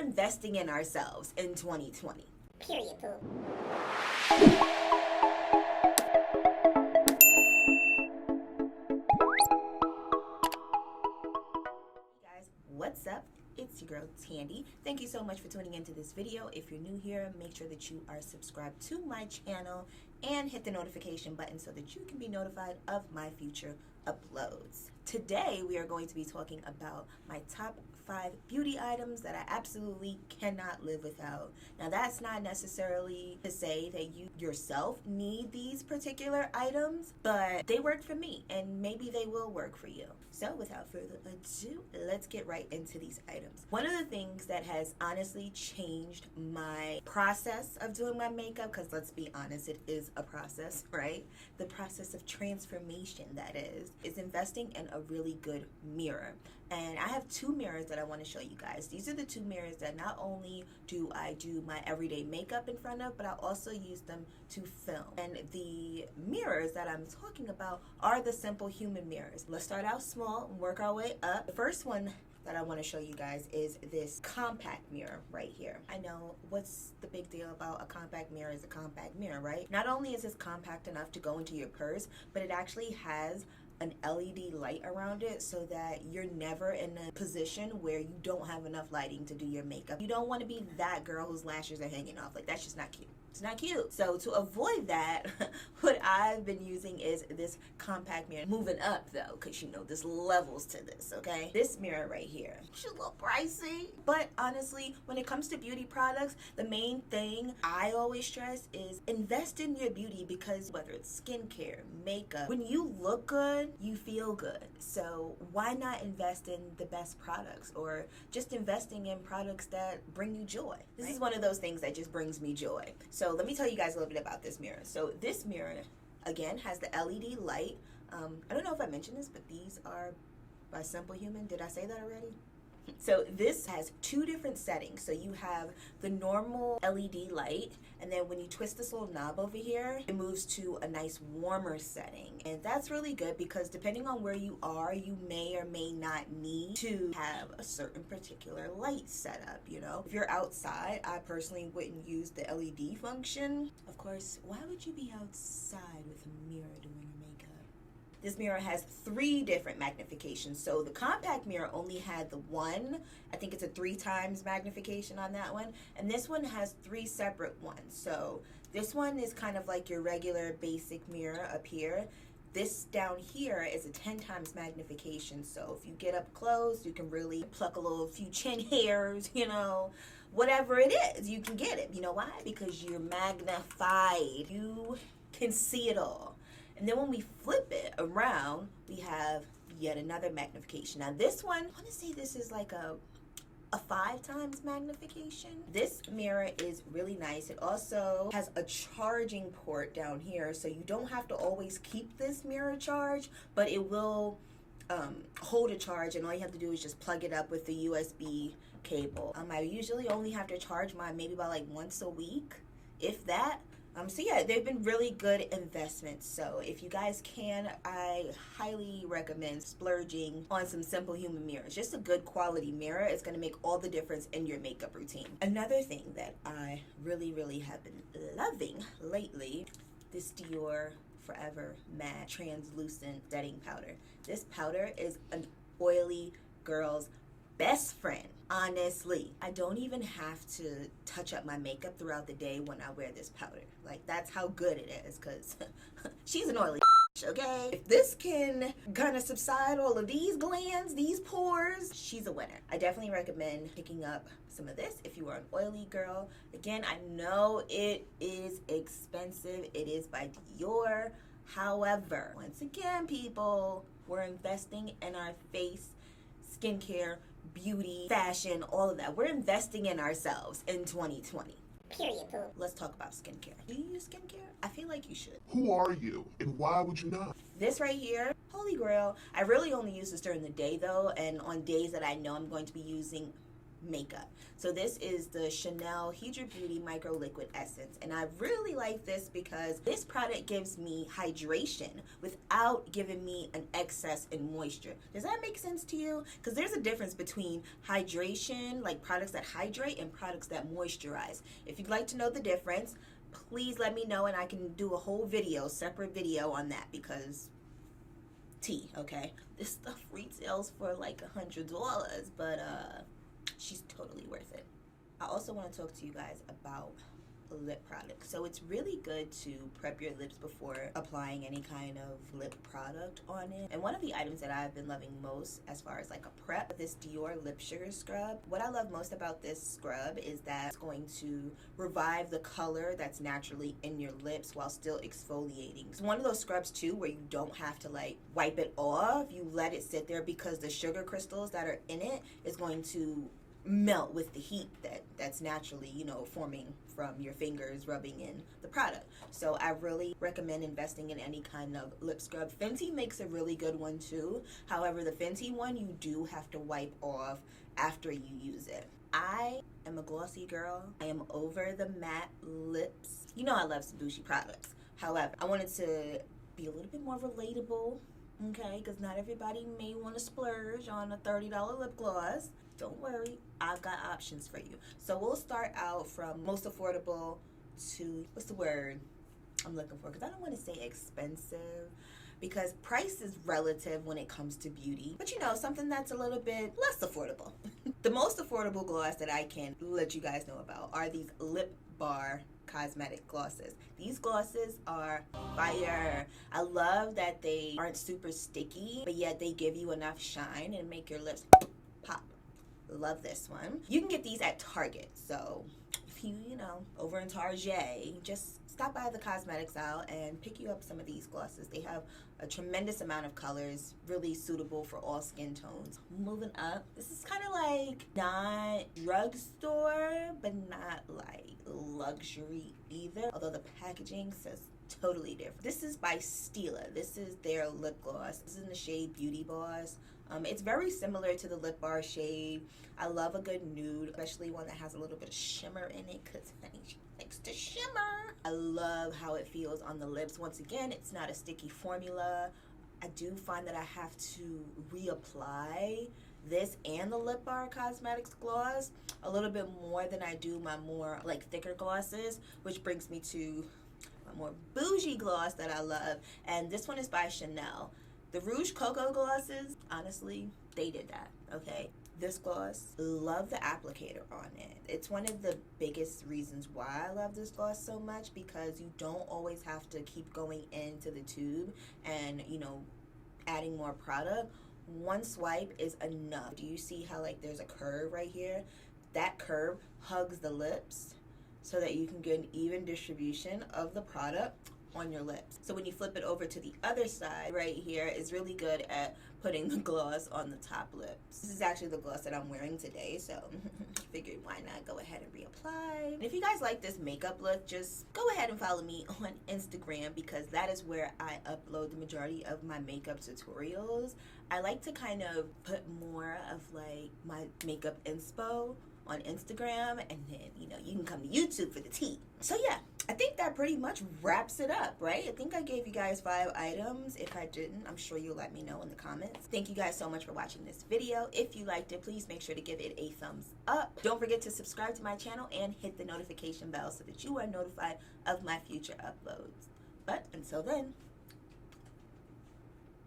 investing in ourselves in 2020. Period, boo. What's up? It's your girl Tandy. Thank you so much for tuning into this video. If you're new here, make sure that you are subscribed to my channel and hit the notification button so that you can be notified of my future uploads. Today we are going to be talking about my top 5 beauty items that I absolutely cannot live without. Now that's not necessarily to say that you yourself need these particular items, but they work for me and maybe they will work for you. So without further ado, let's get right into these items. One of the things that has honestly changed my process of doing my makeup, because let's be honest, it is a process, right? The process of transformation, that is investing in a really good mirror. And I have 2 mirrors that I want to show you guys. These are the 2 mirrors that not only do I do my everyday makeup in front of, but I also use them to film. And the mirrors that I'm talking about are the simple human mirrors. Let's start out small and work our way up. The first one that I want to show you guys is this compact mirror right here. I know, what's the big deal about a compact mirror? Is a compact mirror, right? Not only is this compact enough to go into your purse, but it actually has an LED light around it so that you're never in a position where you don't have enough lighting to do your makeup. You don't want to be that girl whose lashes are hanging off. Like, that's just not cute. It's not cute. So to avoid that, what I've been using is this compact mirror. Moving up though, because you know there's levels to this, okay? This mirror right here, it's a little pricey. But honestly, when it comes to beauty products, the main thing I always stress is invest in your beauty, because whether it's skincare, makeup, when you look good, you feel good. So why not invest in the best products, or just investing in products that bring you joy? This is one of those things that just brings me joy. So let me tell you guys a little bit about this mirror. So this mirror, again, has the LED light. I don't know if I mentioned this, but these are by Simple Human. Did I say that already? So this has 2 different settings. So you have the normal LED light, and then when you twist this little knob over here, it moves to a nice warmer setting. And that's really good because depending on where you are, you may or may not need to have a certain particular light setup, you know? If you're outside, I personally wouldn't use the LED function. Of course, why would you be outside with a mirror doing your makeup? This mirror has 3 different magnifications. So the compact mirror only had the one. I think it's a 3 times magnification on that one. And this one has 3 separate ones. So this one is kind of like your regular basic mirror up here. This down here is a 10 times magnification. So if you get up close, you can really pluck a few chin hairs, you know, whatever it is, you can get it. You know why? Because you're magnified. You can see it all. And then when we flip it around, we have yet another magnification. Now this one, I want to say this is like a 5 times magnification. This mirror is really nice. It also has a charging port down here, so you don't have to always keep this mirror charged, but it will hold a charge, and all you have to do is just plug it up with the USB cable. I usually only have to charge mine maybe about like once a week, if that. So yeah, they've been really good investments. So if you guys can, I highly recommend splurging on some Simple Human mirrors. Just a good quality mirror is going to make all the difference in your makeup routine. Another thing that I really have been loving lately, this Dior Forever Matte Translucent Setting Powder. This powder is an oily girl's best friend. Honestly, I don't even have to touch up my makeup throughout the day when I wear this powder. Like, that's how good it is, because she's an oily okay? If this can kind of subside all of these glands, these pores, she's a winner. I definitely recommend picking up some of this if you are an oily girl. Again, I know it is expensive. It is by Dior. However, once again, people, we're investing in our face, skincare, beauty, fashion, all of that. We're investing in ourselves in 2020. Period, boo. Let's talk about skincare. Do you use skincare? I feel like you should. Who are you, and why would you not? This right here, holy grail. I really only use this during the day though, and on days that I know I'm going to be using makeup. So this is the Chanel Hydra Beauty Micro Liquid Essence, and I really like this because this product gives me hydration without giving me an excess in moisture. Does that make sense to you? Because there's a difference between hydration, like products that hydrate, and products that moisturize. If you'd like to know the difference, please let me know and I can do a whole video, separate video on that, because tea, okay? This stuff retails for like $100, but she's totally worth it. I also want to talk to you guys about lip products. So it's really good to prep your lips before applying any kind of lip product on it. And one of the items that I've been loving most as far as like a prep, this Dior Lip Sugar Scrub. What I love most about this scrub is that it's going to revive the color that's naturally in your lips while still exfoliating. It's one of those scrubs too where you don't have to like wipe it off. You let it sit there because the sugar crystals that are in it is going to melt with the heat that's naturally, you know, forming from your fingers rubbing in the product. So I really recommend investing in any kind of lip scrub. Fenty makes a really good one too. However, the Fenty one you do have to wipe off after you use it. I am a glossy girl. I am over the matte lips. You know I love some bougie products. However, I wanted to be a little bit more relatable, okay, because not everybody may want to splurge on a $30 lip gloss. Don't worry, I've got options for you. So we'll start out from most affordable to, what's the word I'm looking for? Because I don't want to say expensive, because price is relative when it comes to beauty. But you know, something that's a little bit less affordable. The most affordable gloss that I can let you guys know about are these Lip Bar cosmetic glosses. These glosses are fire. I love that they aren't super sticky, but yet they give you enough shine and make your lips pop. Love this one. You can get these at Target. So if you know, over in Target, just stop by the cosmetics aisle and pick you up some of these glosses. They have a tremendous amount of colors, really suitable for all skin tones. Moving up, this is kind of like not drugstore, but not like luxury either, although the packaging says totally different. This is by Stila. This is their lip gloss. This is in the shade Beauty Boss. It's very similar to the Lip Bar shade. I love a good nude, especially one that has a little bit of shimmer in it, because honey, she likes to shimmer. I love how it feels on the lips. Once again, it's not a sticky formula. I do find that I have to reapply this and the Lip Bar Cosmetics gloss a little bit more than I do my more like thicker glosses, which brings me to my more bougie gloss that I love, and this one is by Chanel. The Rouge Cocoa glosses, honestly, they did that, okay? This gloss, love the applicator on it. It's one of the biggest reasons why I love this gloss so much, because you don't always have to keep going into the tube and, you know, adding more product. One swipe is enough. Do you see how like there's a curve right here? That curve hugs the lips so that you can get an even distribution of the product on your lips. So when you flip it over to the other side right here, is really good at putting the gloss on the top lips. This is actually the gloss that I'm wearing today, so figured why not go ahead and reapply. And if you guys like this makeup look, just go ahead and follow me on Instagram, because that is where I upload the majority of my makeup tutorials. I like to kind of put more of like my makeup inspo on Instagram, and then, you know, you can come to YouTube for the tea. So yeah, I think that pretty much wraps it up, right? I think I gave you guys 5 items. If I didn't, I'm sure you'll let me know in the comments. Thank you guys so much for watching this video. If you liked it, please make sure to give it a thumbs up. Don't forget to subscribe to my channel and hit the notification bell so that you are notified of my future uploads. But until then,